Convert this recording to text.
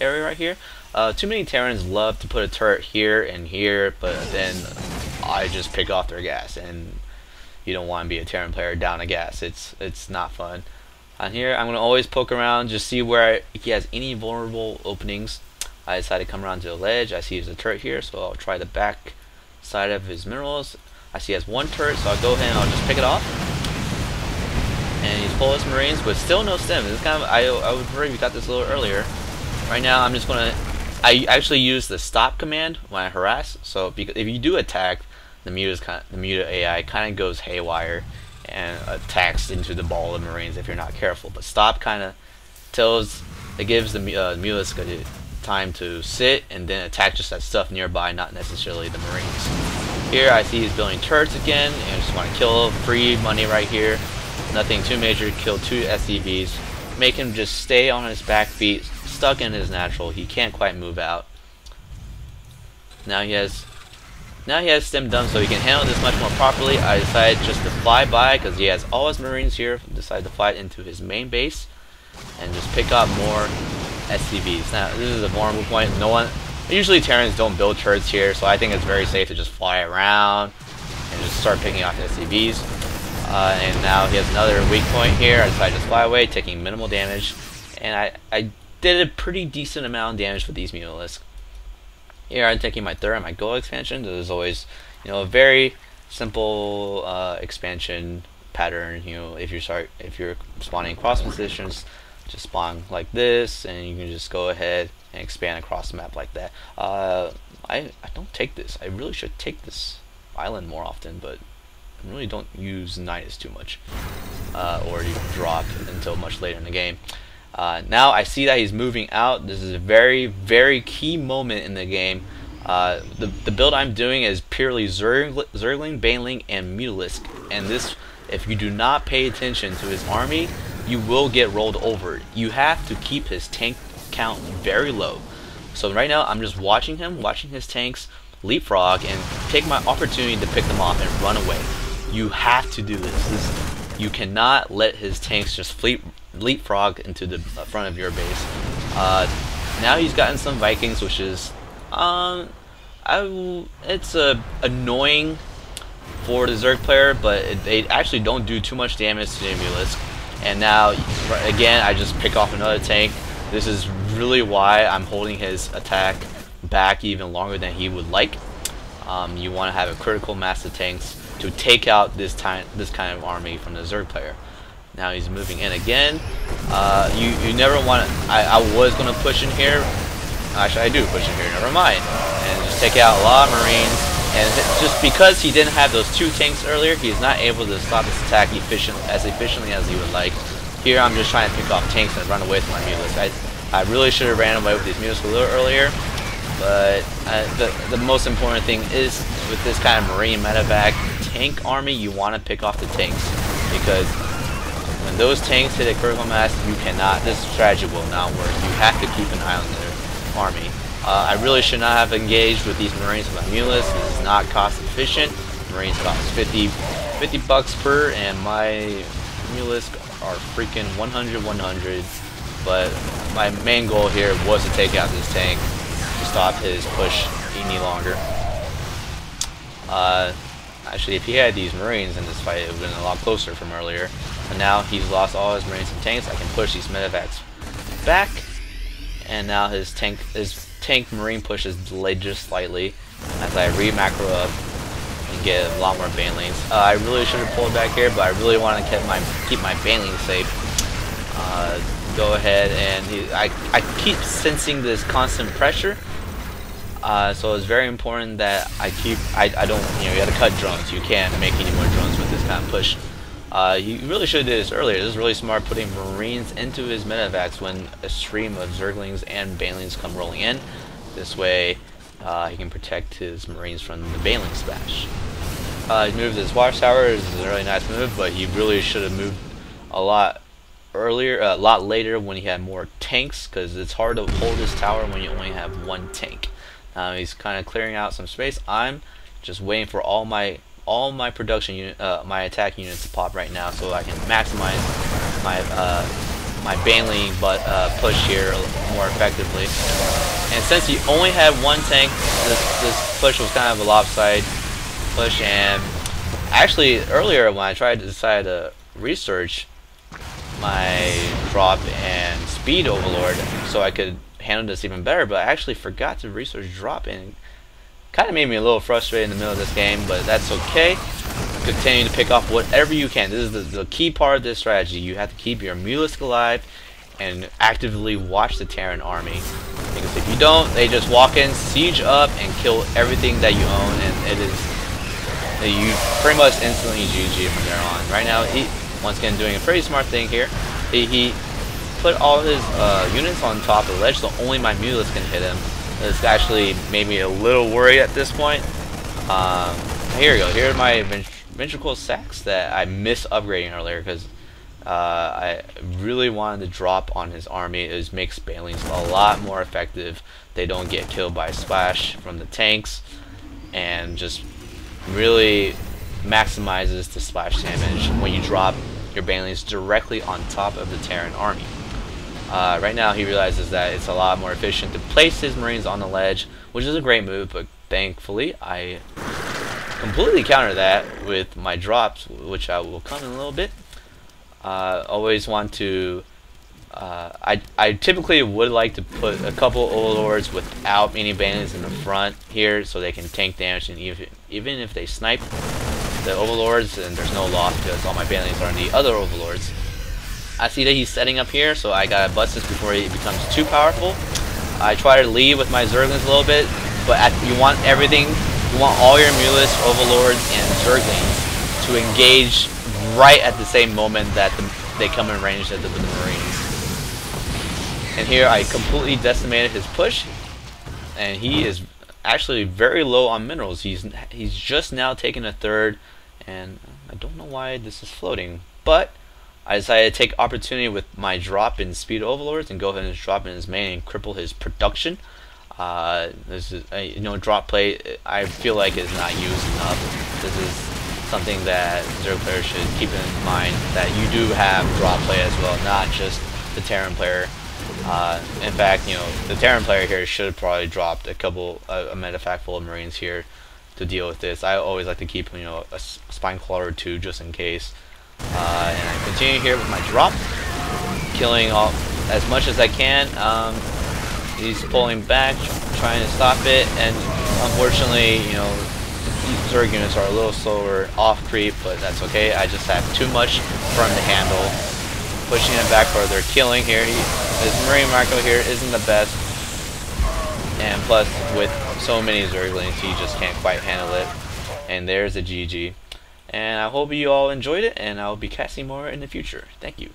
area right here. Too many Terrans love to put a turret here and here, but then I just pick off their gas, and you don't want to be a Terran player down a gas. It's not fun. On here, I'm gonna always poke around, just see where he has any vulnerable openings. I decided to come around to the ledge. I see there's a turret here, so I'll try the back side of his minerals. I see he has one turret, so I'll go ahead and I'll just pick it off. And he's full of Marines, but still no stim. This kind of I would prefer if you got this a little earlier. Right now, I'm just gonna. I actually use the stop command when I harass. So because if you do attack, the muta AI kind of goes haywire and attacks into the ball of Marines if you're not careful. But stop kind of gives the mutalisk time to sit and then attack just that stuff nearby, not necessarily the Marines. Here I see he's building turrets again, and I just want to kill free money right here. Nothing too major. Kill 2 SCVs. Make him just stay on his back feet, stuck in his natural. He can't quite move out. Now he has stim done, so he can handle this much more properly. I decided just to fly by because he has all his Marines here. Decided to fly into his main base and just pick up more SCVs. Now this is a vulnerable point. Usually Terrans don't build turrets here, so I think it's very safe to just fly around and just start picking off SCVs. And now he has another weak point here. I decided to fly away, taking minimal damage, and I did a pretty decent amount of damage with these mutalisks. Here I'm taking my third and my goal expansion. This is always, a very simple expansion pattern. If you're spawning cross positions, just spawn like this, and you can just go ahead and expand across the map like that. I don't take this. I really should take this island more often, but I really don't use Nidus too much, or even drop until much later in the game. Now I see that he's moving out. This is a very, very key moment in the game. The build I'm doing is purely Zergling, Baneling, and Mutalisk, and this, if you do not pay attention to his army, you will get rolled over. You have to keep his tank count very low. So right now I'm just watching his tanks leapfrog, and take my opportunity to pick them off and run away. You have to do this. You cannot let his tanks just leapfrog into the front of your base. Now he's gotten some Vikings, which is it's annoying for the Zerg player, but they actually don't do too much damage to the Mutalisk. And now again, I just pick off another tank. This is really why I'm holding his attack back even longer than he would like. You want to have a critical mass of tanks to take out this kind of army from the Zerg player. Now he's moving in again. You never want to. I was going to push in here. Actually, I do push in here. Never mind. And just take out a lot of Marines. And just because he didn't have those 2 tanks earlier, he's not able to stop this attack as efficiently as he would like. Here, I'm just trying to pick off tanks and run away from my Mutalisk. I really should have ran away with these Mutalisk a little earlier. But the most important thing is, with this kind of Marine medevac tank army, you want to pick off the tanks, because when those tanks hit a critical mass, you cannot. This strategy will not work. You have to keep an eye on their army. I really should not have engaged with these Marines with my Mutalisk. This is not cost efficient. Marines cost 50 bucks per, and my Mutalisk are freaking 100. But my main goal here was to take out this tank, to stop his push any longer. Actually, if he had these Marines in this fight, it would have been a lot closer from earlier. And now he's lost all his Marines and tanks. I can push these medevacs back, and now his tank Marine push is delayed just slightly as I re-macro up and get a lot more Banelings. I really should have pulled back here, but I really want to keep my Banelings safe. Go ahead, and I keep sensing this constant pressure, so it's very important that I don't, you gotta cut drones. You can't make any more drones with this kind of push. You really should have did this earlier. This is really smart, putting Marines into his medevacs when a stream of Zerglings and Banelings come rolling in. This way he can protect his Marines from the Baneling smash. He moved his watchtower. This is a really nice move, but he really should have moved a lot earlier, a lot later when he had more tanks, because it's hard to hold this tower when you only have 1 tank. He's kind of clearing out some space. I'm just waiting for all my production unit, my attack units to pop right now, so I can maximize my Baneling push here more effectively. And since he only had one tank, this push was kind of a lopsided push. And actually, earlier when I tried to decide to research my drop and speed overlord so I could handle this even better, but I actually forgot to research drop, and kind of made me a little frustrated in the middle of this game, but that's okay. Continue to pick off whatever you can. This is the key part of this strategy. You have to keep your Mutalisk alive and actively watch the Terran army, because if you don't, they just walk in, siege up, and kill everything that you own, and it is, you pretty much instantly GG from there on. Right now, he once again doing a pretty smart thing here. He put all his units on top of the ledge, so only my Mutalisk can hit him. This actually made me a little worried at this point. Here we go. Here are my ventricle sacks that I missed upgrading earlier, because I really wanted to drop on his army. It makes Banelings a lot more effective. They don't get killed by splash from the tanks, and just really maximizes the splash damage when you drop your Banelings directly on top of the Terran army. Right now he realizes that it's a lot more efficient to place his Marines on the ledge, which is a great move, but thankfully I completely counter that with my drops, which I will come in a little bit. Always want to I typically would like to put a couple overlords without mini Banelings in the front here, so they can tank damage, and even if they snipe the overlords, and there's no loss because all my Banelings are on the other overlords. I see that he's setting up here, so I gotta bust this before he becomes too powerful. I try to lead with my Zerglings a little bit, but you want everything, you want all your Mutalisks, Overlords, and Zerglings to engage right at the same moment that they come in range with the Marines. And here I completely decimated his push, and he is actually very low on minerals. He's just now taken a third, and I don't know why this is floating, but I decided to take opportunity with my drop in speed overlords and go ahead and drop in his main and cripple his production. This is drop play, I feel like is not used enough. This is something that Zerg players should keep in mind, that you do have drop play as well, not just the Terran player. In fact, the Terran player here should have probably dropped a medevac full of Marines here to deal with this. I always like to keep a spine claw or two just in case. And I continue here with my drop, killing as much as I can. He's pulling back, trying to stop it, and unfortunately, these Zerg units are a little slower off creep, but that's okay. I just have too much for him to handle. Pushing him back further, killing here. His Marine Marco here isn't the best, and plus with so many Zerglings, he just can't quite handle it. And there's a GG. And I hope you all enjoyed it, and I'll be casting more in the future. Thank you.